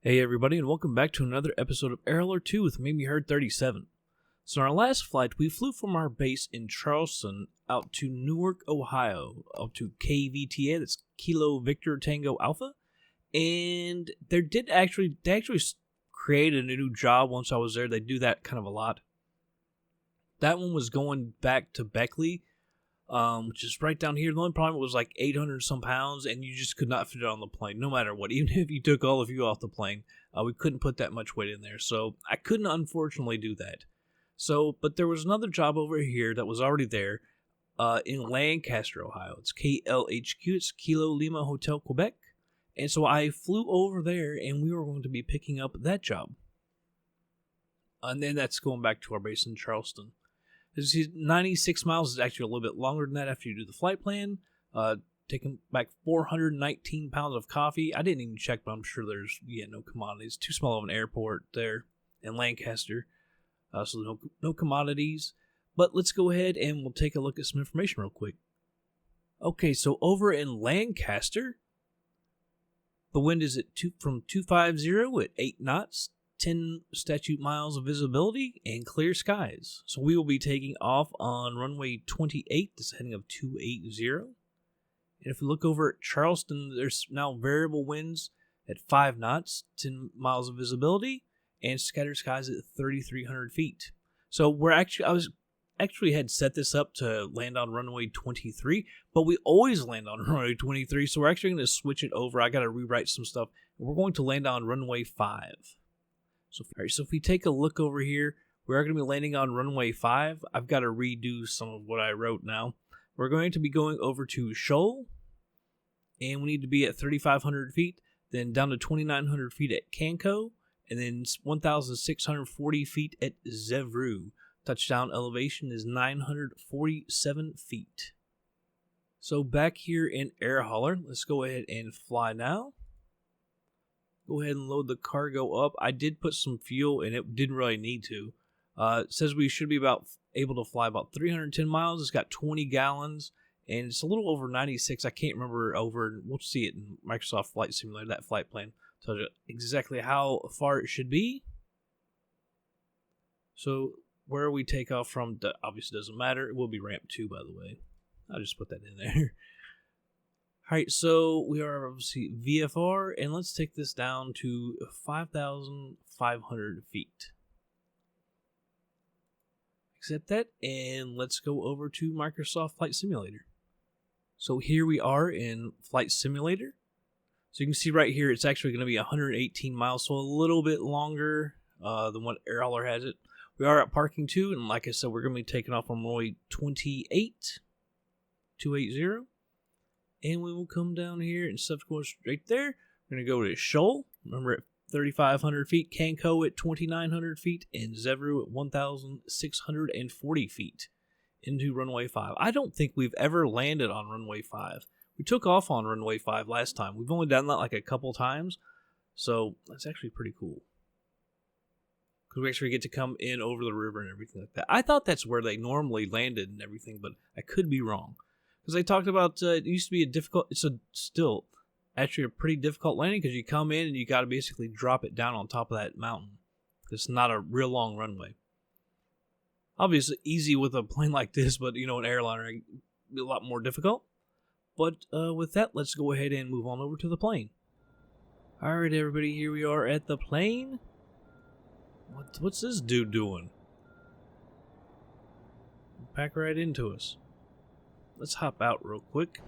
Hey everybody, and welcome back to another episode of Air Alert 2 with Maybe Heard 37. So on our last flight, we flew from our base in Charleston out to Newark, Ohio, up to KVTA, that's Kilo Victor Tango Alpha, and they actually created a new job once I was there. They do that kind of a lot. That one was going back to Beckley, which is right down here. The only problem was like 800 some pounds, and you just could not fit it on the plane, no matter what. Even if you took all of you off the plane, we couldn't put that much weight in there. So I couldn't, unfortunately, do that. But there was another job over here that was already there in Lancaster, Ohio. It's KLHQ. It's Kilo Lima Hotel, Quebec. And so I flew over there, and we were going to be picking up that job. And then that's going back to our base in Charleston. 96 miles is actually a little bit longer than that after you do the flight plan. Taking back 419 pounds of coffee. I didn't even check, but I'm sure there's no commodities. Too small of an airport there in Lancaster. So no commodities. But let's go ahead and we'll take a look at some information real quick. Okay, so over in Lancaster, the wind is from 250 at 8 knots. 10 statute miles of visibility and clear skies. So we will be taking off on runway 28, this heading of 280. And if we look over at Charleston, there's now variable winds at 5 knots, 10 miles of visibility, and scattered skies at 3,300 feet. So I was actually had set this up to land on runway 23, but we always land on runway 23, so we're actually going to switch it over. I got to rewrite some stuff. We're going to land on runway 5. So if we take a look over here, we are going to be landing on runway 5. I've got to redo some of what I wrote now. We're going to be going over to Shoal, and we need to be at 3,500 feet, then down to 2,900 feet at Canco, and then 1,640 feet at Zevru. Touchdown elevation is 947 feet. So back here in Air Hauler, let's go ahead and fly now. Go ahead and load the cargo up. I did put some fuel, and it didn't really need to. It says we should be able to fly about 310 miles. It's got 20 gallons, and it's a little over 96. I can't remember over. We'll see it in Microsoft Flight Simulator. That flight plan tells you exactly how far it should be. So where we take off from, obviously doesn't matter. It will be ramp 2, by the way. I'll just put that in there. Alright, so we are obviously VFR, and let's take this down to 5,500 feet. Accept that, and let's go over to Microsoft Flight Simulator. So here we are in Flight Simulator. So you can see right here, it's actually going to be 118 miles, so a little bit longer than what Air Hauler has it. We are at parking 2, and like I said, we're going to be taking off on runway 28, 280. And we will come down here and stuff going straight there. We're going to go to Shoal. Remember at 3,500 feet. Canco at 2,900 feet. And Zevru at 1,640 feet. Into runway 5. I don't think we've ever landed on runway 5. We took off on runway 5 last time. We've only done that like a couple times. So that's actually pretty cool. Because we actually get to come in over the river and everything like that. I thought that's where they normally landed and everything. But I could be wrong. Because they talked about it used to be it's still actually a pretty difficult landing because you come in and you got to basically drop it down on top of that mountain. It's not a real long runway. Obviously easy with a plane like this, but an airliner it'd be a lot more difficult. But with that, let's go ahead and move on over to the plane. Alright everybody, here we are at the plane. What's this dude doing? Pack right into us. Let's hop out real quick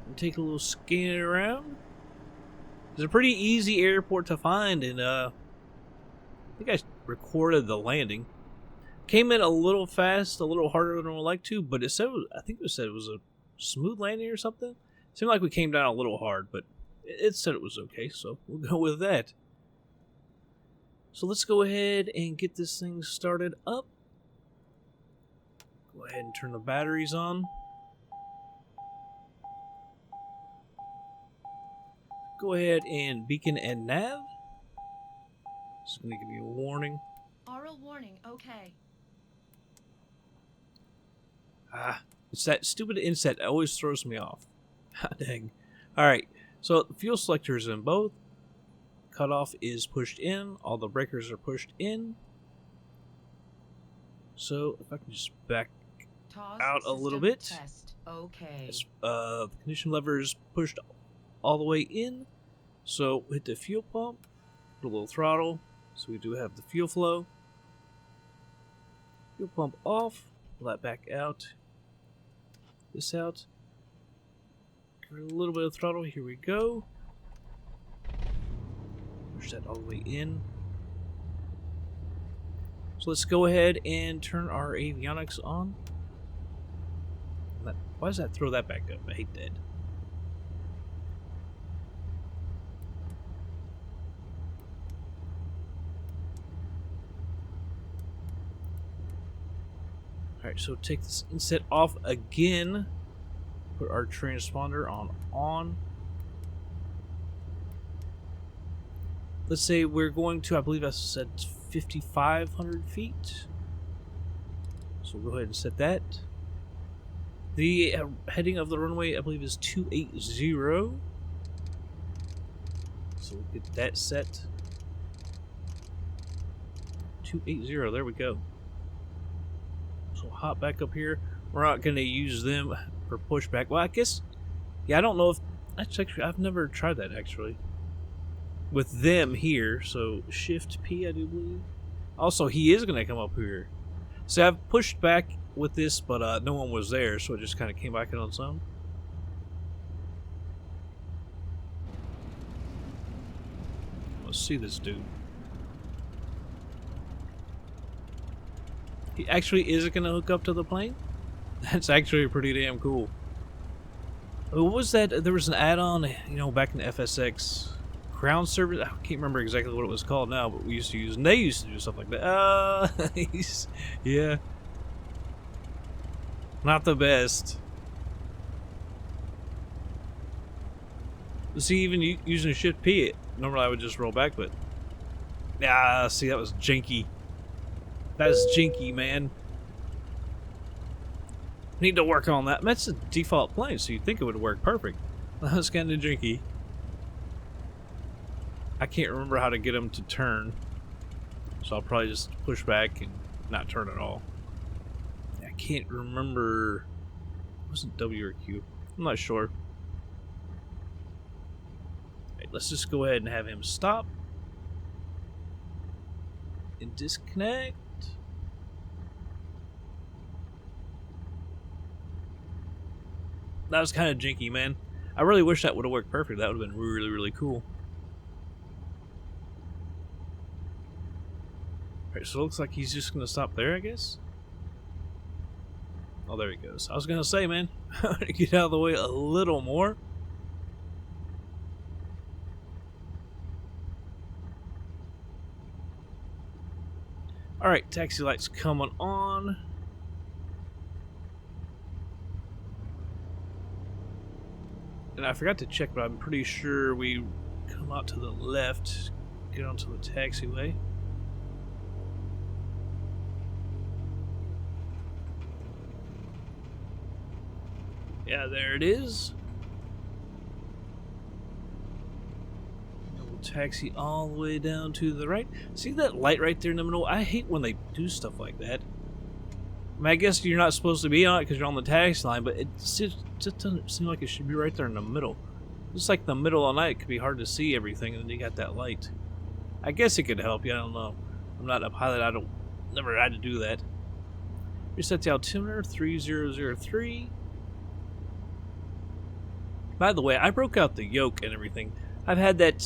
and take a little scan around. It's a pretty easy airport to find, and I think I recorded the landing. Came in a little fast, a little harder than I would like to, but I think it said it was a smooth landing or something. It seemed like we came down a little hard, but it said it was okay, so we'll go with that. So let's go ahead and get this thing started up. Go ahead and turn the batteries on. Go ahead and beacon and nav. It's going to give you a warning. Oral warning, okay. It's that stupid inset that always throws me off. Dang. Alright, so the fuel selector is in both. cutoff is pushed in. All the breakers are pushed in. So if I can just back TOS out a little system bit. Test. Okay. The condition lever is pushed all the way in. So hit the fuel pump, put a little throttle, so we do have the fuel flow. Fuel pump off, pull that back out. This out. Give it a little bit of throttle, here we go. Push that all the way in. So let's go ahead and turn our avionics on. Why does that throw that back up? I hate that. Alright, so take this inset off again. Put our transponder on. Let's say we're going to, I believe I said 5,500 feet. So we'll go ahead and set that. The heading of the runway, I believe, is 280. So we'll get that set. 280, there we go. So hop back up here. We're not going to use them for pushback. Well, I guess, yeah, I don't know if, actually, I've never tried that, actually. With them here, so Shift P, I do believe. Also, he is going to come up here. So I've pushed back with this, but no one was there, so it just kind of came back in on its own. Let's see this dude. He actually is going to hook up to the plane? That's actually pretty damn cool. What was that? There was an add-on, you know, back in the FSX ground service. I can't remember exactly what it was called now, but we used to use, and they used to do stuff like that. Yeah. Not the best. See, even using Shift P, normally I would just roll back, but yeah, see, that was janky. That's janky, man. Need to work on that. That's a default plane, so you'd think it would work perfect. That was kind of janky. I can't remember how to get them to turn, so I'll probably just push back and not turn at all. I can't remember. It wasn't W or Q. I'm not sure. Right, let's just go ahead and have him stop and disconnect. That was kind of janky, man. I really wish that would have worked perfect. That would have been really, really cool. Alright, so it looks like he's just going to stop there, I guess. Oh, there he goes. I was going to say, man, get out of the way a little more. Alright, taxi lights coming on. And I forgot to check, but I'm pretty sure we come out to the left, get onto the taxiway. Yeah, there it is. And we'll taxi all the way down to the right. See that light right there in the middle? I hate when they do stuff like that. I mean, I guess you're not supposed to be on it because you're on the taxi line, but it just doesn't seem like it should be right there in the middle. Just like the middle of the night, it could be hard to see everything, and then you got that light. I guess it could help you, I don't know. I'm not a pilot, never had to do that. Reset the altimeter, 3003. By the way, I broke out the yoke and everything. I've had that,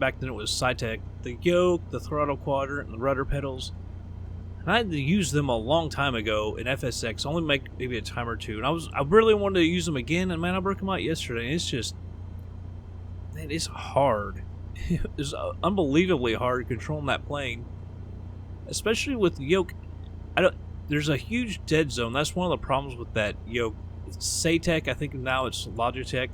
back then it was SciTech. The yoke, the throttle quadrant, and the rudder pedals. And I had to use them a long time ago in FSX, only make maybe a time or two. And I really wanted to use them again, and man, I broke them out yesterday. And it's just, man, it's hard. It's unbelievably hard controlling that plane, especially with the yoke. There's a huge dead zone. That's one of the problems with that yoke. SciTech, I think now it's Logitech.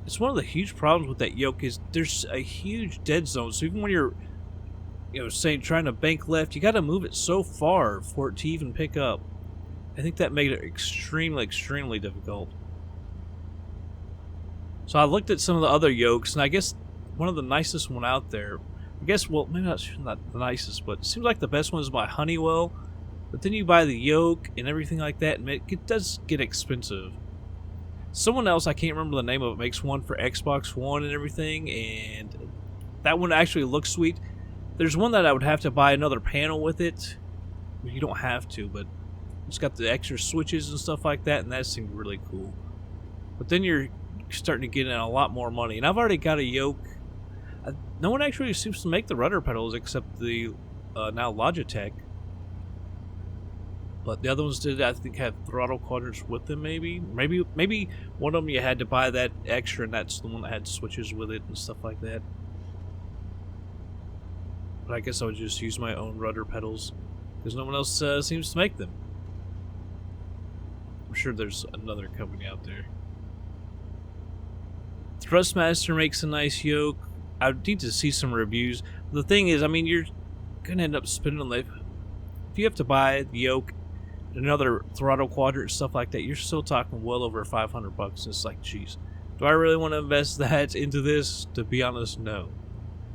It's one of the huge problems with that yoke is there's a huge dead zone. So even when you're, trying to bank left, you got to move it so far for it to even pick up. I think that made it extremely, extremely difficult. So I looked at some of the other yokes, and I guess one of the nicest one out there. I guess, well, maybe not the nicest, but it seems like the best one is by Honeywell. But then you buy the yoke and everything like that, and it does get expensive. Someone else, I can't remember the name of it, makes one for Xbox One and everything, and that one actually looks sweet. There's one that I would have to buy another panel with it. You don't have to, but it's got the extra switches and stuff like that, and that seemed really cool. But then you're starting to get in a lot more money, and I've already got a yoke. No one actually seems to make the rudder pedals except the now Logitech. But the other ones did, I think, have throttle quadrants with them, maybe one of them you had to buy that extra, and that's the one that had switches with it and stuff like that. But I guess I would just use my own rudder pedals, because no one else seems to make them. I'm sure there's another company out there. Thrustmaster makes a nice yoke. I need to see some reviews. The thing is, I mean, you're gonna end up spending like, if you have to buy the yoke, another throttle quadrant, stuff like that, you're still talking well over $500. It's like, geez, do I really want to invest that into this? To be honest, no.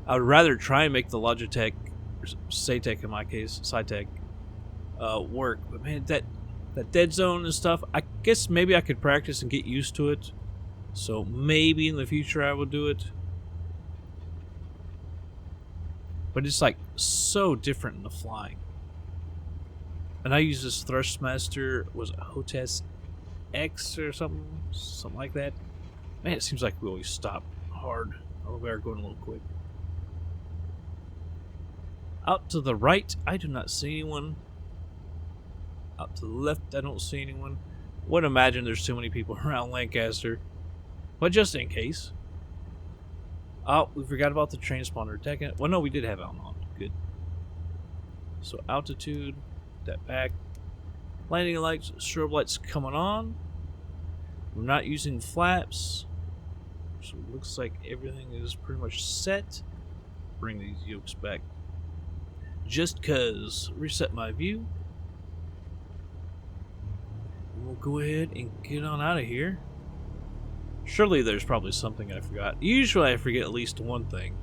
I would rather try and make the Logitech, or Saytech in my case, Cytech, work. But man, that dead zone and stuff, I guess maybe I could practice and get used to it. So maybe in the future I will do it. But it's like so different in the flying. And I use this Thrustmaster, was it Hotes X or something like that. Man, it seems like we always stop hard. Oh, we are going a little quick. Out to the right, I do not see anyone. Out to the left, I don't see anyone. Wouldn't imagine there's too many people around Lancaster. But just in case. Oh, we forgot about the transponder. Well, no, we did have Allen on. Good. So altitude, that back. Landing lights, strobe lights coming on. We're not using flaps. So it looks like everything is pretty much set. Bring these yokes back. Just cause. Reset my view. We'll go ahead and get on out of here. Surely there's probably something I forgot. Usually I forget at least one thing.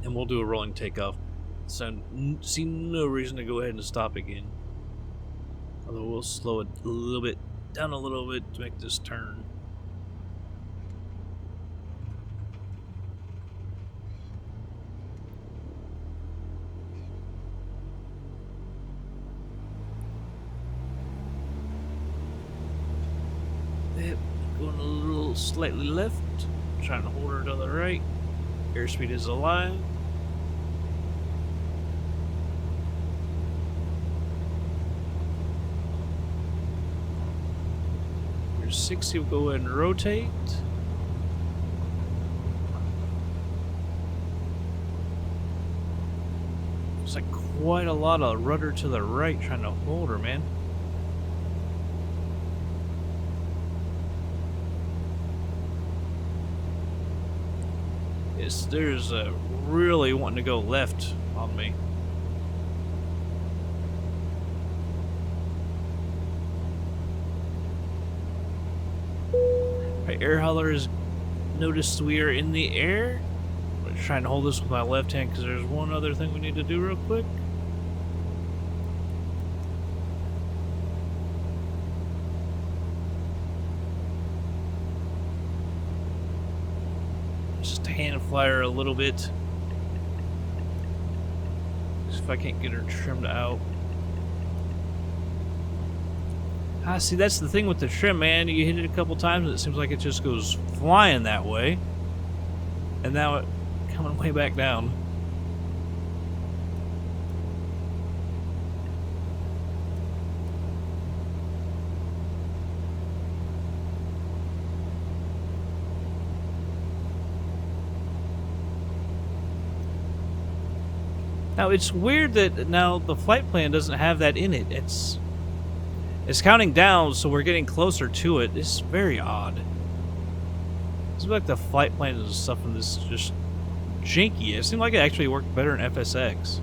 And we'll do a rolling takeoff. So see no reason to go ahead and stop again. Although we'll slow it a little bit, down a little bit to make this turn. Yep, going a little slightly left, trying to hold her to the right. Airspeed is alive. We're 60, we'll go ahead and rotate. It's like quite a lot of rudder to the right trying to hold her, man. There's really wanting to go left on me. My air haulers noticed we are in the air. I'm trying to hold this with my left hand because there's one other thing we need to do real quick. Hand flyer a little bit. See if I can't get her trimmed out. See, that's the thing with the trim, man. You hit it a couple times and it seems like it just goes flying that way. And now it's coming way back down. Now, it's weird that now the flight plan doesn't have that in it. It's counting down, so we're getting closer to it. It's very odd. It seems like the flight plan and stuff in this is just janky. It seemed like it actually worked better in FSX.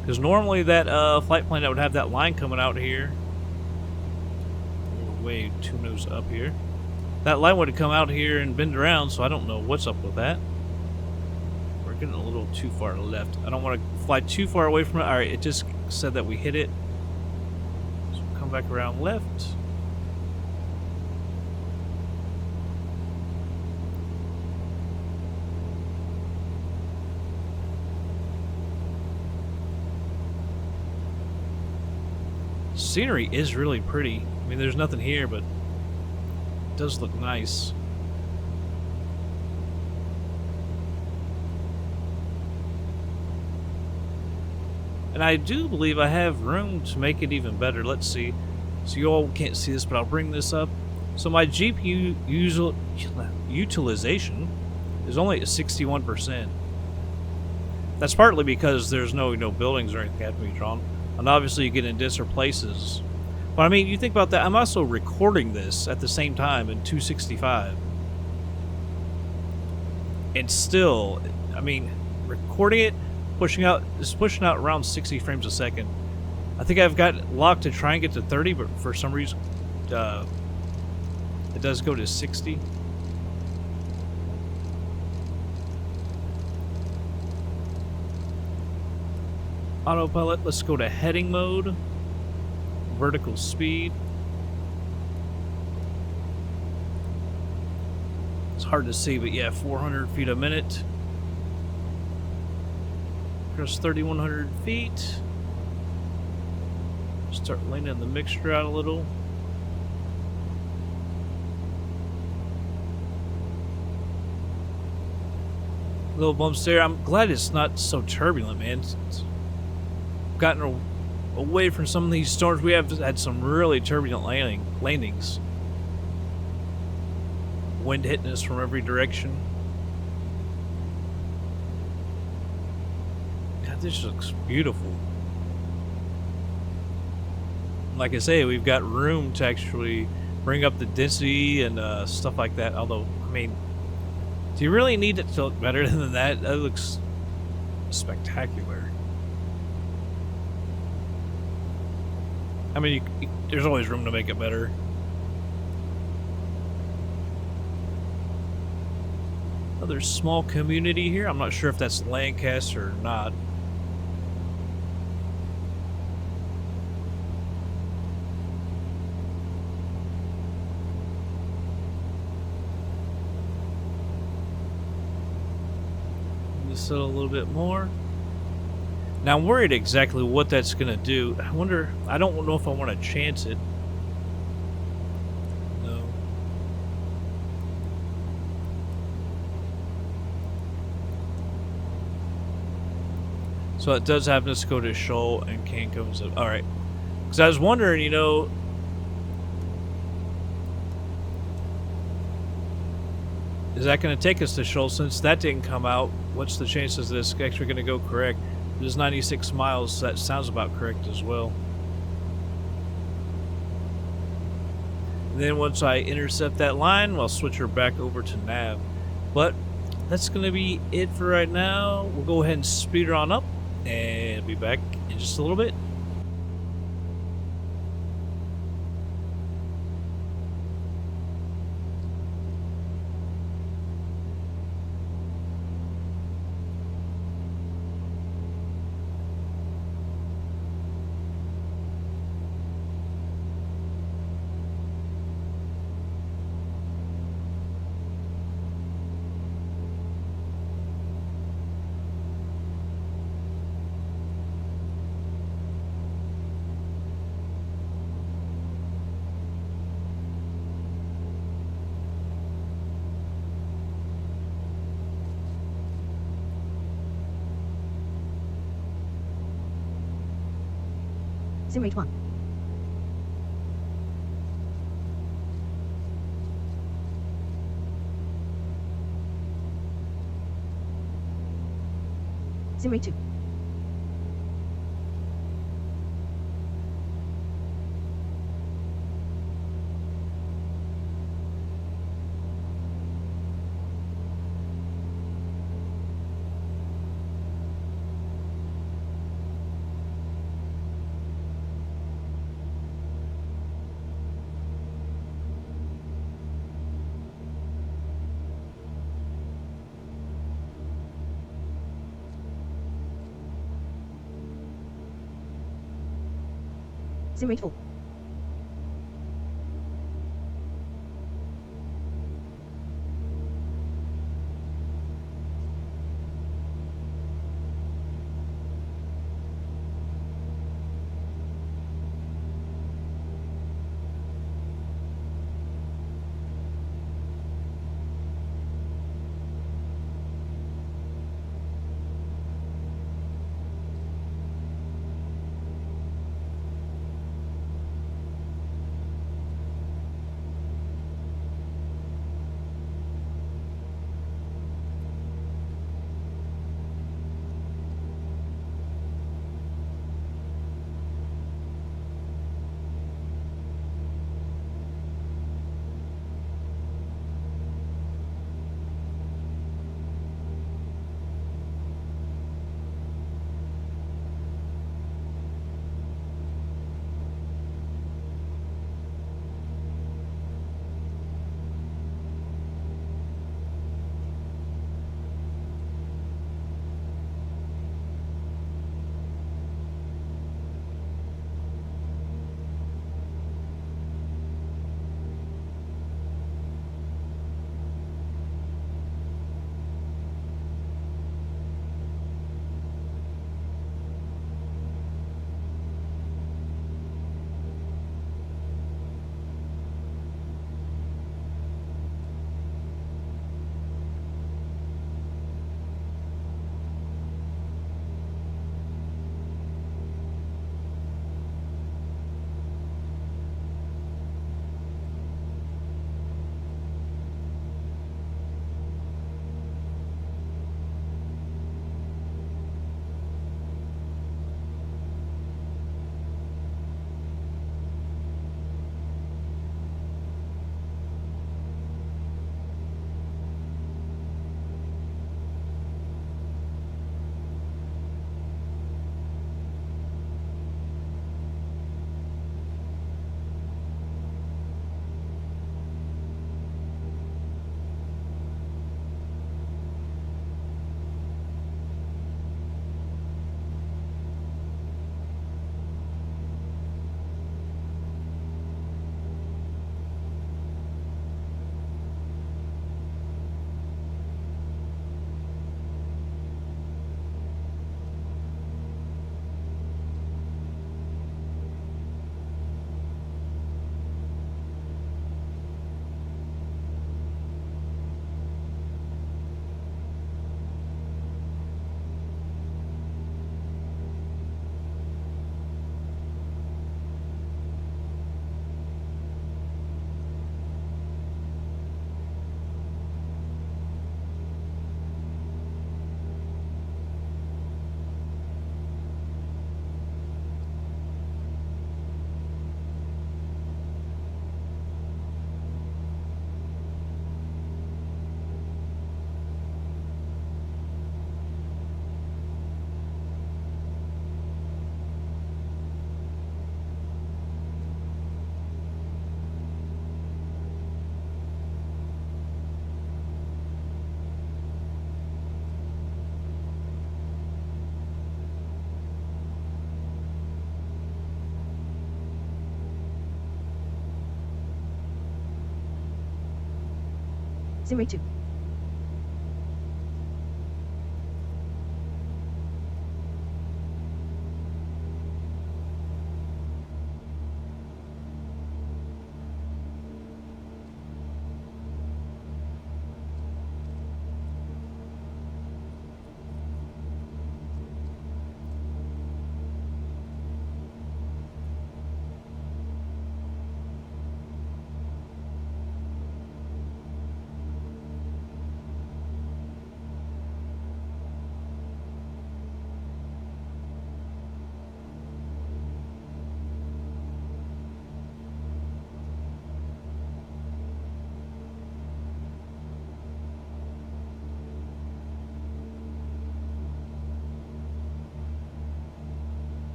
Because normally that flight plan that would have that line coming out here way two nose up here. That light would have come out here and bend around, so I don't know what's up with that. We're getting a little too far left. I don't want to fly too far away from it. Alright, it just said that we hit it. So we'll come back around left. Scenery is really pretty. I mean, there's nothing here, but it does look nice. And I do believe I have room to make it even better. Let's see. So you all can't see this, but I'll bring this up. So my GPU utilization is only at 61%. That's partly because there's no buildings or anything that have to be drawn. And obviously you get in denser places. But I mean, you think about that, I'm also recording this at the same time in 265. And still, I mean, recording it, pushing out around 60 frames a second. I think I've got locked to try and get to 30, but for some reason, it does go to 60. Autopilot, let's go to heading mode. Vertical speed. It's hard to see, but yeah, 400 feet a minute. Across 3,100 feet. Start leaning the mixture out a little. Little bumps there. I'm glad it's not so turbulent, man. It's gotten away from some of these storms. We have had some really turbulent landings. Wind hitting us from every direction. God, this looks beautiful. Like I say, we've got room to actually bring up the density and stuff like that. Although, I mean, do you really need it to look better than that? That looks spectacular. I mean, there's always room to make it better. Another small community here. I'm not sure if that's Lancaster or not. Just a little bit more. Now I'm worried exactly what that's going to do. I wonder, I don't know if I want to chance it. No. So it does have to go to shoal and can come. Alright. Because I was wondering, you know, is that going to take us to shoal? Since that didn't come out, what's the chances this actually going to go correct? It is 96 miles, so that sounds about correct as well. And then once I intercept that line, I'll switch her back over to nav. But that's going to be it for right now. We'll go ahead and speed her on up, and be back in just a little bit. Sim rate 1. Sim rate 2. Simulate 4. Simulate 2.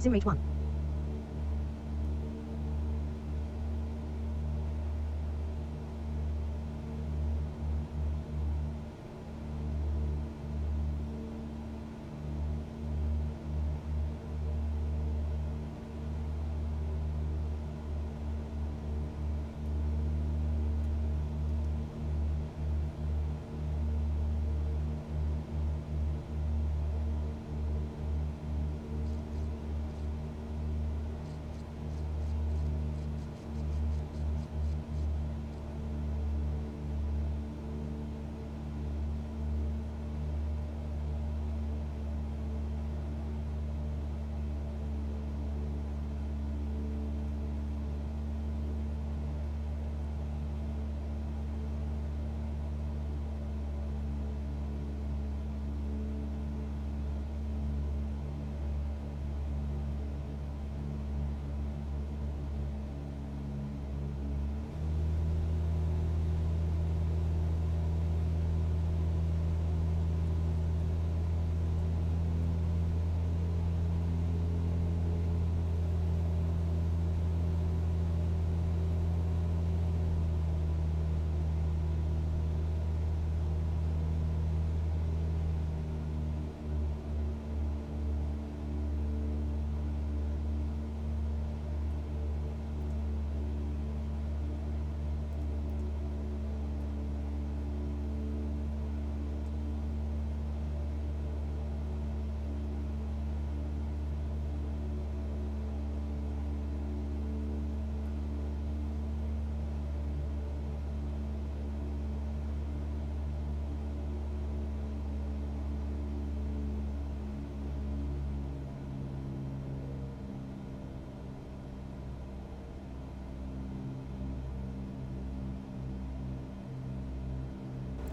Simulate 1.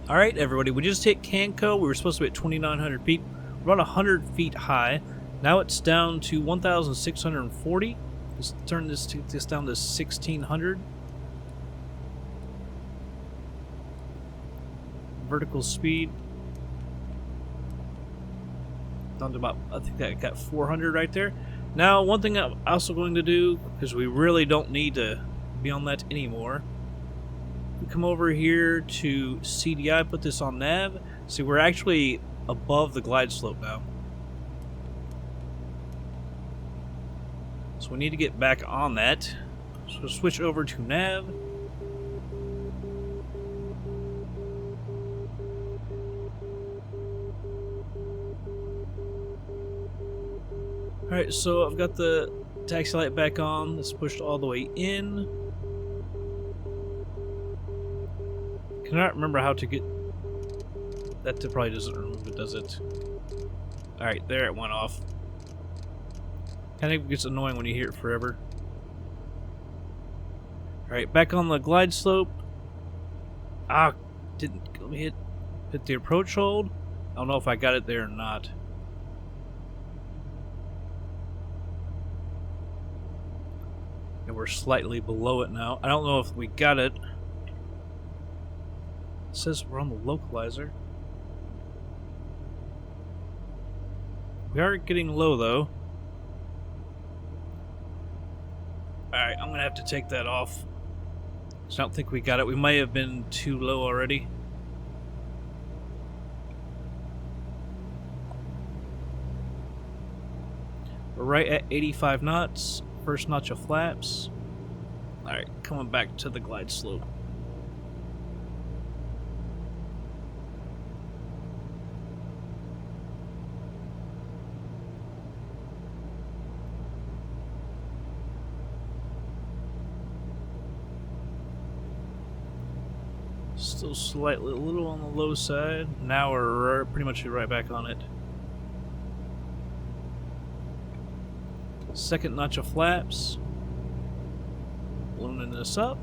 Alright, everybody, we just hit Canco. We were supposed to be at 2,900 feet. We're about 100 feet high. Now it's down to 1,640. Let's turn this down to 1,600. Vertical speed. Down to about, I think I got 400 right there. Now, one thing I'm also going to do, because we really don't need to be on that anymore, we come over here to CDI, put this on nav. See, we're actually above the glide slope now. So we need to get back on that. So switch over to nav. Alright, so I've got the taxi light back on. It's pushed all the way in. Cannot remember how to get... That probably doesn't remove it, does it? Alright, there it went off. Kind of gets annoying when you hear it forever. Alright, back on the glide slope. Ah, didn't... Let me hit the approach hold. I don't know if I got it there or not. And we're slightly below it now. I don't know if we got it. It says we're on the localizer. We are getting low though. Alright, I'm gonna have to take that off. So I don't think we got it. We may have been too low already. We're right at 85 knots. First notch of flaps. Alright, coming back to the glide slope. Still slightly a little on the low side. Now we're pretty much right back on it. Second notch of flaps. Ballooning this up.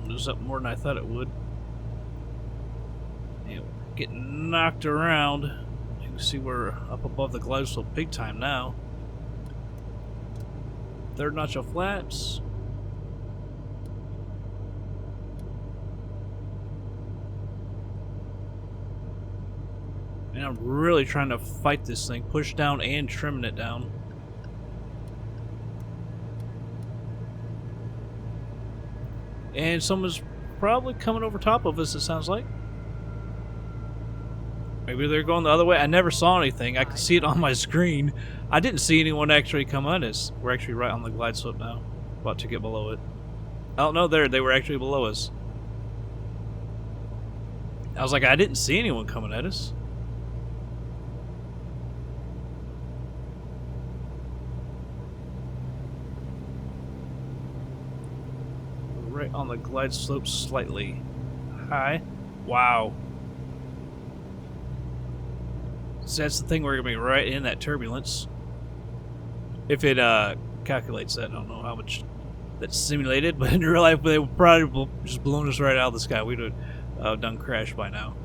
It was up more than I thought it would. And we're getting knocked around. You can see we're up above the glide slope big time now. Third notch of flaps. And I'm really trying to fight this thing, push down and trimming it down. And someone's probably coming over top of us, it sounds like. Maybe they're going the other way. I never saw anything. I could see it on my screen. I didn't see anyone actually come at us. We're actually right on the glide slope now. About to get below it. Oh, no, there. They were actually below us. I was like, I didn't see anyone coming at us. Right on the glide slope slightly high. Wow. So that's the thing, we're going to be right in that turbulence. If it calculates that. I don't know how much that's simulated, but in real life they would probably just blown us right out of the sky. We'd have done crash by now.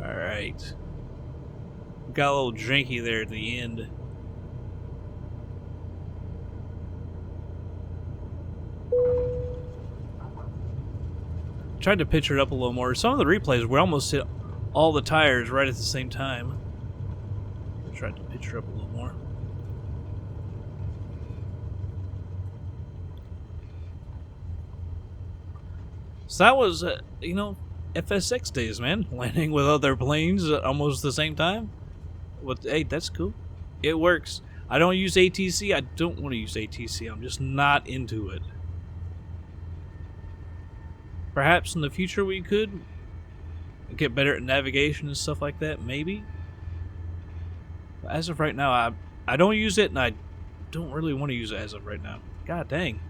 Alright. Got a little drinky there at the end. Tried to picture it up a little more. Some of the replays we almost hit all the tires right at the same time. Tried to picture up a little more. So that was, you know, FSX days, man. Landing with other planes at almost the same time. But hey, that's cool. It works. I don't use ATC. I don't want to use ATC. I'm just not into it. Perhaps in the future we could get better at navigation and stuff like that, maybe. But as of right now, I don't use it, and I don't really want to use it as of right now. God dang.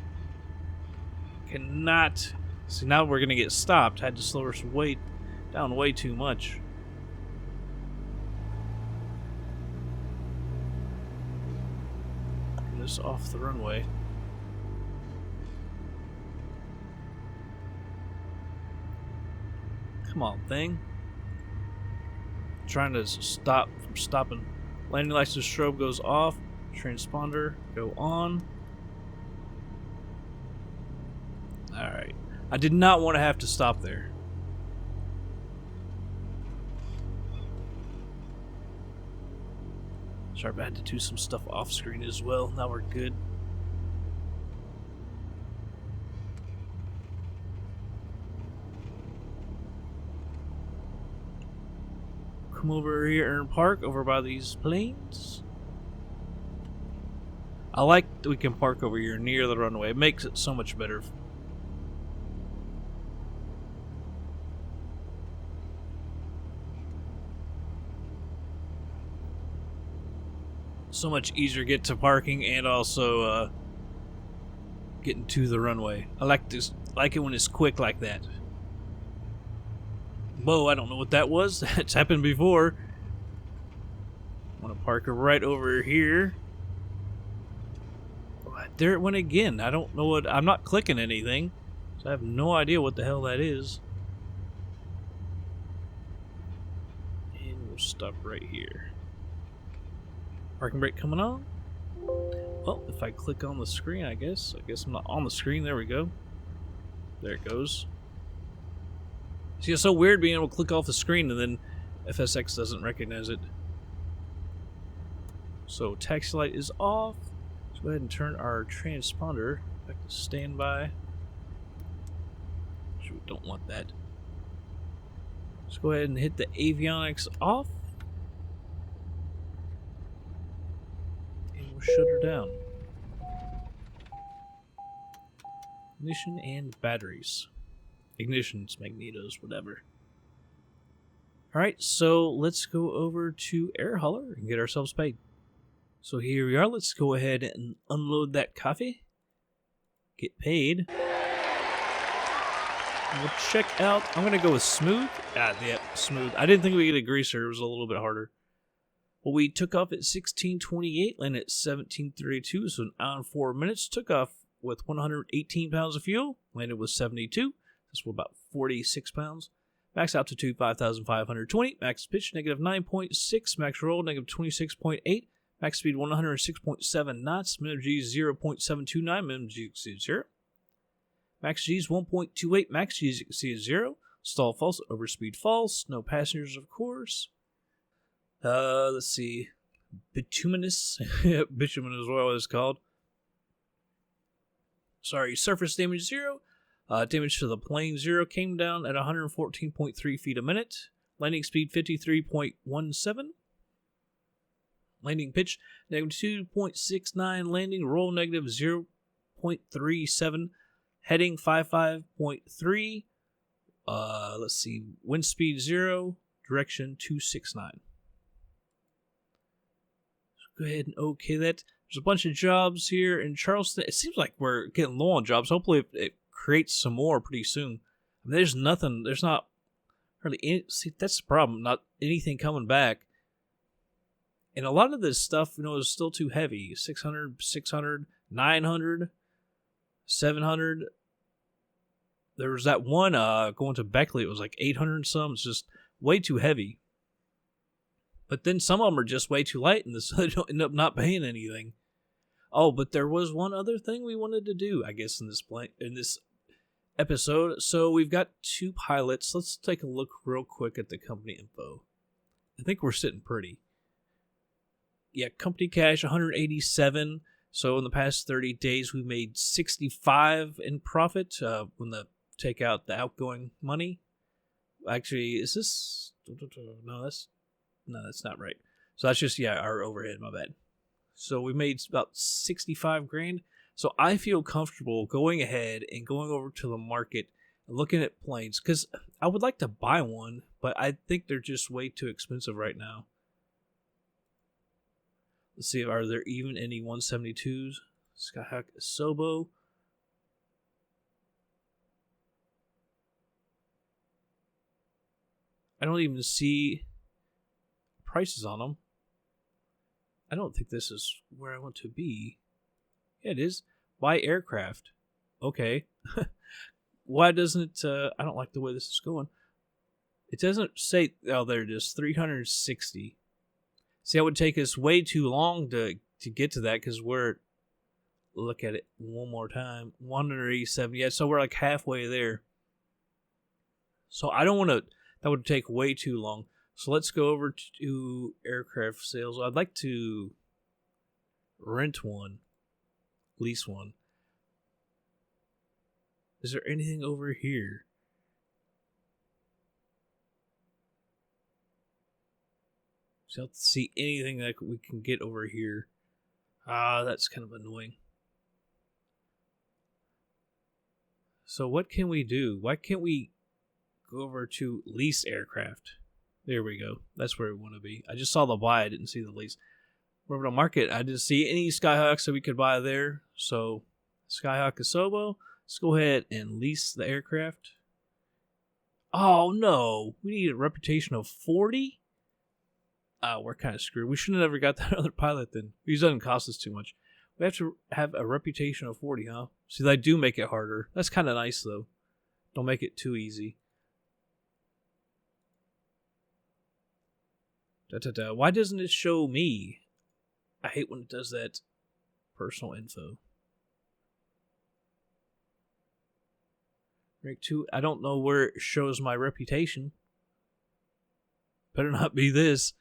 Cannot. See, now we're going to get stopped. Had to slow us down way too much. this off the runway. Come on, thing. Trying to stop from stopping. Landing license strobe goes off. Transponder go on. Alright. I did not want to have to stop there. Sorry, I had to do some stuff off screen as well. Now we're good. Come over here and park over by these planes. I like that we can park over here near the runway. It makes it so much better. So much easier to get to parking and also getting to the runway. I like this. Like it when it's quick like that. Whoa, I don't know what that was. That's happened before. I want to park her right over here. There it went again. I don't know what. I'm not clicking anything, so I have no idea what the hell that is. And we'll stop right here. Parking brake coming on. Well, if I click on the screen, I guess I'm not on the screen. There we go. There it goes. See, it's so weird being able to click off the screen and then FSX doesn't recognize it. So taxi light is off. Let's go ahead and turn our transponder back to standby. We don't want that. Let's go ahead and hit the avionics off. And we'll shut her down. Ignition and batteries. Ignitions, magnetos, whatever. Alright, so let's go over to Air Hauler and get ourselves paid. So here we are. Let's go ahead and unload that coffee. Get paid. We'll check out. I'm going to go with smooth. Yeah, smooth. I didn't think we could get a greaser. It was a little bit harder. Well, we took off at 16:28, landed at 17:32, so an hour and 4 minutes. Took off with 118 pounds of fuel, landed with 72. That's about 46 pounds. Max altitude 5,520. Max pitch negative 9.6. Max roll negative 26.8. Max speed 106.7 knots. Minimum G 0.729. Minimum G exceeds 0. Max G is 1.28. Max G exceeds 0. Stall false. Overspeed false. No passengers, of course. Let's see. Bituminous. Bitumen is what it's called. Sorry. Surface damage 0. Damage to the plane 0. Came down at 114.3 feet a minute. Landing speed 53.17. Landing pitch negative 2.69. Landing roll negative 0.37. Heading 55.3. Let's see. Wind speed 0. Direction 269. So go ahead and okay that. There's a bunch of jobs here in Charleston. It seems like we're getting low on jobs. Hopefully it creates some more pretty soon. I mean, there's nothing. There's not hardly any. See, that's the problem. Not anything coming back. And a lot of this stuff, is still too heavy. 600, 900, 700. There was that one going to Beckley. It was like 800 and some. It's just way too heavy. But then some of them are just way too light, and so they don't end up not paying anything. Oh, but there was one other thing we wanted to do, I guess, in this episode. So we've got 2 pilots. Let's take a look real quick at the company info. I think we're sitting pretty. Yeah, company cash 187. So in the past 30 days, we made 65 in profit when they take out the outgoing money. Actually, is this? No, that's not right. So that's just our overhead. My bad. So we made about 65 grand. So I feel comfortable going ahead and going over to the market and looking at planes because I would like to buy one, but I think they're just way too expensive right now. Let's see, are there even any 172s? Skyhawk Sobo. I don't even see prices on them. I don't think this is where I want to be. Yeah, it is. Buy aircraft. Okay. Why doesn't it, I don't like the way this is going. It doesn't say, oh, there it is, 360. See, that would take us way too long to get to that because look at it one more time, 187. Yeah, so we're like halfway there. So I don't want to, that would take way too long. So let's go over to aircraft sales. I'd like to rent one, lease one. Is there anything over here? So I don't see anything that we can get over here. That's kind of annoying. So what can we do? Why can't we go over to lease aircraft? There we go. That's where we want to be. I just saw the buy. I didn't see the lease. We're over to market. I didn't see any Skyhawks that we could buy there. So Skyhawk Asobo. Let's go ahead and lease the aircraft. Oh, no. We need a reputation of 40? We're kind of screwed. We should have never got that other pilot then. He doesn't cost us too much. We have to have a reputation of 40, huh? See, they do make it harder. That's kind of nice, though. Don't make it too easy. Why doesn't it show me? I hate when it does that. Personal info. Rank 2. I don't know where it shows my reputation. Better not be this.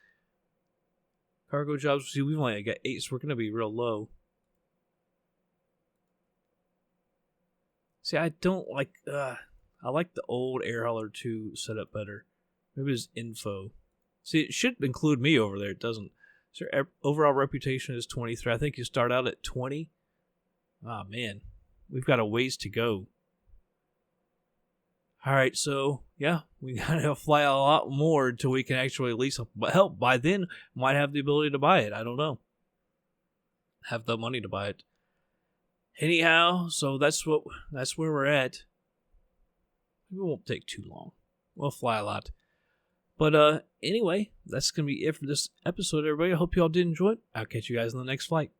Cargo jobs. See, we've only got 8, so we're going to be real low. See, I don't like... I like the old Air Hauler 2 setup better. Maybe it's info. See, it should include me over there. It doesn't. So overall reputation is 23. I think you start out at 20. Ah, man. We've got a ways to go. Alright, so, yeah. We gotta fly a lot more until we can actually lease up. But hell, by then, might have the ability to buy it. I don't know. Have the money to buy it. Anyhow, so that's where we're at. It won't take too long. We'll fly a lot. But anyway, that's going to be it for this episode, everybody. I hope you all did enjoy it. I'll catch you guys in the next flight.